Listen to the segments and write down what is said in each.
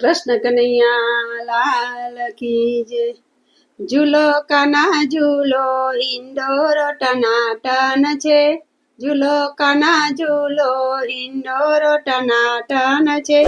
કૃષ્ણ કનૈયા લાલ કી જય। ઝૂલો કાના ઝૂલો હિંડોરો ટનાટન છે। ઝૂલો કાના ઝૂલો હિંડોરો ટનાટન છે।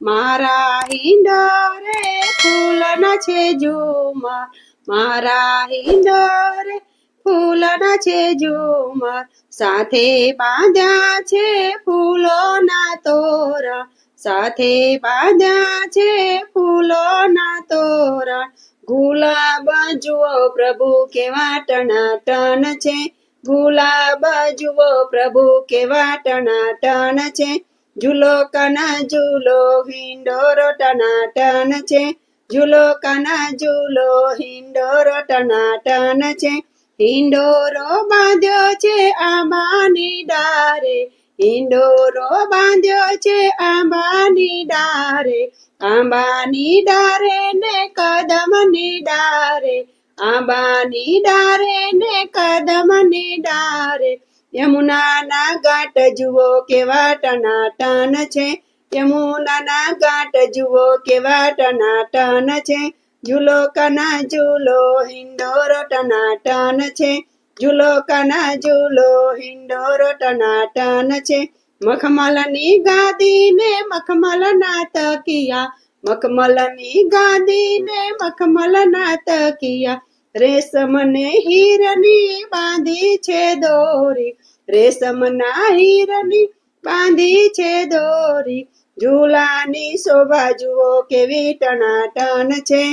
મારા હિંડોરે ફૂલના છે ઝુમર, મારા હિંડોરે ફૂલના છે ઝુમર, સાથે બાંધ્યા છે ફૂલોના તોરણ, સાથે બાંધ્યા છે ફૂલોના તોરણ। ગુલાબ જુઓ પ્રભુ કેવા ટનાટન છે, ગુલાબ જુઓ પ્રભુ કેવા ટનાટન છે। ઝૂલો કાના ઝૂલો હિંડોરો ટનાટન છે, ઝૂલો કાના ઝૂલો હિંડોરો ટનાટન છે। હિંડોરો બાંધ્યો છે આંબાની ડારે, હિંડોરો બાંધ્યો છે આંબાની ડારે, આંબાની ડારે ને કદમની ડારે, આંબાની ડારે ને કદમની ડારે। યમુનાના ઘાટ જુઓ કેવા ટનાટન છે, યમુનાના ઘાટ જુઓ કેવા ટનાટન છે। ઝૂલો કાના ઝૂલો હિંડોરો ટનાટન છે, ઝૂલો કાના ઝૂલો હિંડોરો ટનાટન છે। મખમલની ગાદી ને મખમલના તકિયા, મખમલની ગાદી ને મખમલના તકિયા, રેશમને હીરની બાંધી છે દોરી, રેશમના હીરની બાંધી છે દોરી। ઝૂલાની શોભા જુઓ કેવી ટનાટન છે,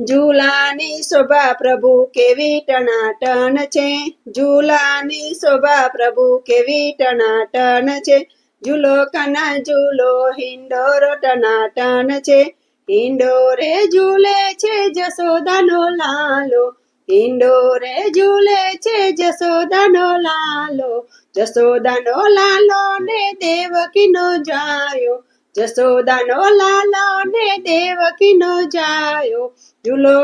ઝૂલાની શોભા પ્રભુ કેવી ટનાટન છે, ઝૂલાની શોભા પ્રભુ કેવી ટનાટન છે। ઝૂલો કાના ઝૂલો હિંડોરો ટનાટન છે, હિંડોરે ઝૂલે છે જશોદાનો લાલો, હિંડોરે ઝૂલે છે જશોદાનો લાલો, જશોદાનો લાલો ને દેવકીનો જાયો, જશોદાનો લાલો ને દેવકીનો જાયો। ઝૂલો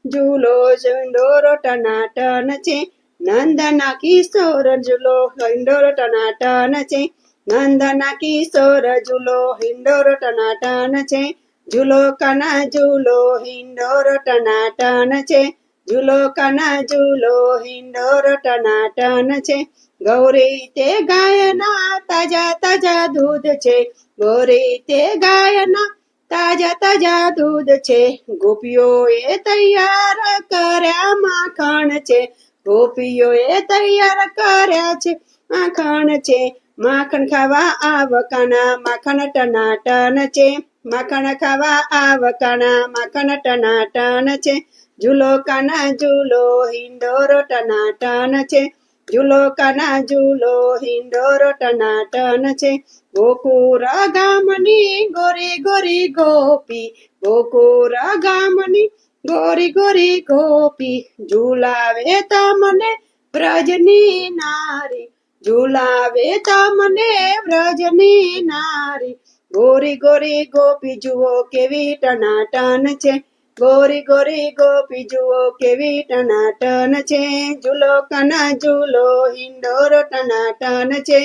ઝૂલો હિંડોરો ટનાટન છે, નંદના કિશોર ઝૂલો હિંડોરો ટનાટન છે, નંદના કિશોર ઝૂલો હિંડોરો ટનાટન છે। ઝૂલો કાના ઝૂલો હિંડોરો ટનાટન છે, ઝૂલો કાના ઝૂલો હિંડોરો ટનાટન છે। ગૌરી તે ગાયના તાજા તાજા દૂધ છે, ગૌરી તે ગાયના તાજા તાજા દૂધ છે। ગોપીઓએ તૈયાર કર્યા માખણ છે, ગોપીઓએ તૈયાર કર્યા છે માખણ છે। માખણ ખાવા આવ કાના માખણ ટનાટન છે, માખણ ખાવા આવ કાના માખણ ટનાટન છે। ઝૂલો કાના ઝૂલો હિંડોરો ટનાટન છે, ઝૂલો કાના ઝૂલો હિંડોરો ટનાટન છે। ગોકુળ ગામની ગોરી ગોરી ગોપી, ગોકુળ ગામની ગોરી ગોરી ગોપી, ઝૂલાવે તમને વ્રજની નારી, ઝૂલાવે તમને વ્રજની નારી। ગોરી ગોરી ગોપી જુઓ કેવી ટનાટન છે, ગોરી ગોરી ગોપી જુઓ કેવી ટનાટન છે। ઝૂલો કાના ઝૂલો હિંડોરો ટનાટન છે,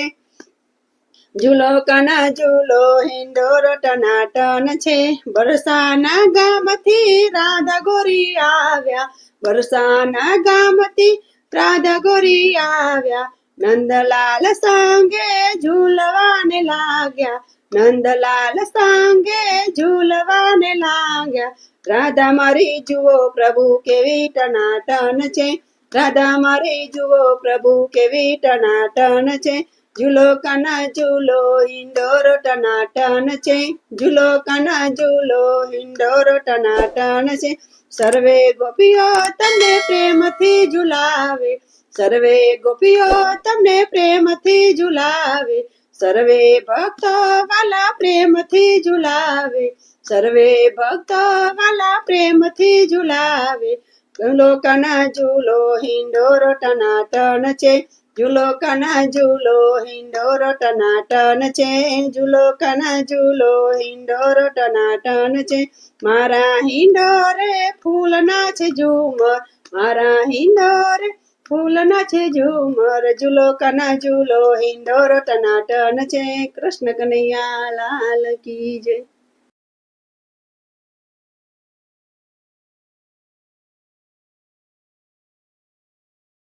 ઝૂલો કાના ઝૂલો હિંડોરો ટનાટન છે। બરસાના ગામથી રાધા ગોરી આવ્યા, બરસાના ગામથી રાધા ગોરી આવ્યા, નંદલાલ સંગે ઝૂલવાને લાગ્યા, નંદલાલ સંગે ઝૂલવાને લાગ્યા। રાધા મારી જુઓ પ્રભુ કેવી ટનાટન છે, રાધા મારી જુઓ પ્રભુ કેવી ટનાટન છે। ઝૂલો કાના ઝૂલો હિંડોરો ટનાટન છે, ઝૂલો કાના ઝૂલો હિંડોરો ટનાટન છે। સર્વે ગોપીઓ તમને પ્રેમથી ઝુલાવે, સર્વે ગોપીઓ તમને પ્રેમથી ઝુલાવે, સર્વે ભક્તો વાલા પ્રેમથી ઝુલાવે, સર્વે ભક્તો વાલા પ્રેમથી ઝુલાવે। ઝૂલો કાના ઝૂલો હિંડોરો ટનાટન છે, ઝૂલો કાના ઝૂલો હિંડોરો ટનાટન છે, ઝૂલો કાના ઝૂલો હિંડોરો ટનાટન છે। મારા હિંડોરે ફૂલના છે ઝુમર, મારા હિંડોરે ફૂલના છે ઝુમર, ઝૂલો કાના ઝૂલો હિંડોરો ટનાટન છે। કૃષ્ણ કનૈયા લાલ કી જય।